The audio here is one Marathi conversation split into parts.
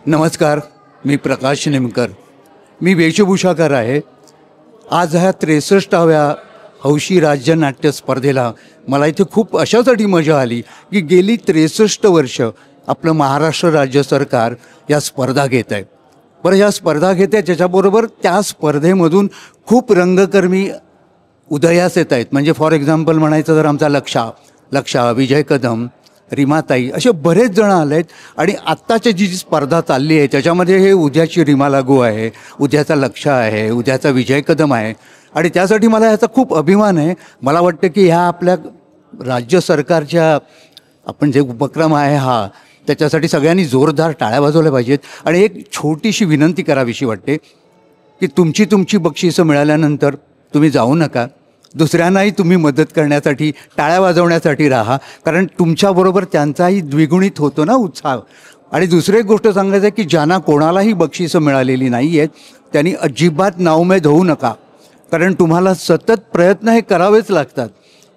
नमस्कार, मी प्रकाश नेमकर. मी वेशभूषाकार आहे. आज ह्या 63व्या हौशी राज्य नाट्य स्पर्धेला मला इथे खूप अशासाठी मजा आली की गेली 63 वर्ष आपलं महाराष्ट्र राज्य सरकार या स्पर्धा घेत आहे. बरं, ह्या स्पर्धा घेते त्याच्याबरोबर त्या स्पर्धेमधून खूप रंगकर्मी उदयास येत आहेत. म्हणजे फॉर एक्झाम्पल म्हणायचं तर आमचा लक्षा, विजय कदम, रीमाताई असे बरेच जण आले आहेत. आणि आत्ताची जी स्पर्धा चालली आहे त्याच्यामध्ये हे उद्याची रीमा लागू आहे, उद्याचा लक्ष आहे, उद्याचा विजय कदम आहे. आणि त्यासाठी मला याचा खूप अभिमान आहे. मला वाटतं की ह्या आपल्या राज्य सरकारच्या आपण जे उपक्रम आहे त्याच्यासाठी सगळ्यांनी जोरदार टाळ्या वाजवल्या पाहिजेत. आणि एक छोटीशी विनंती करावीशी वाटते की तुमची बक्षिसं मिळाल्यानंतर तुम्ही जाऊ नका. दुसऱ्यांनाही तुम्ही मदत करण्यासाठी, टाळ्या वाजवण्यासाठी राहा. कारण तुमच्याबरोबर त्यांचाही द्विगुणित होतो ना उत्साह. आणि दुसरी एक गोष्ट सांगायचं आहे की ज्यांना कोणालाही बक्षिसं मिळालेली नाही आहेत त्यांनी अजिबात नाउमेद होऊ नका. कारण तुम्हाला सतत प्रयत्न हे करावेच लागतात.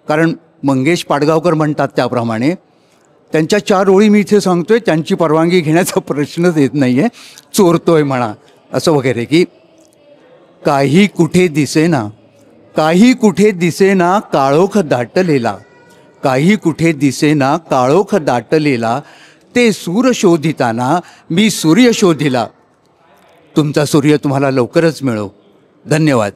कारण मंगेश पाडगावकर म्हणतात त्याप्रमाणे त्यांच्या 4 ओळी मी इथे सांगतोय, त्यांची परवानगी घेण्याचा प्रश्नच येत नाही आहे. चोरतोय म्हणा असं वगैरे, की काही कुठे दिसेना काळोख दाटलेला, काही कुठे दिसेना काळोख दाटलेला, ते सूर शोधिताना मी सूर्य शोधिला. तुमचा सूर्य तुम्हाला लवकरच मिळो. धन्यवाद.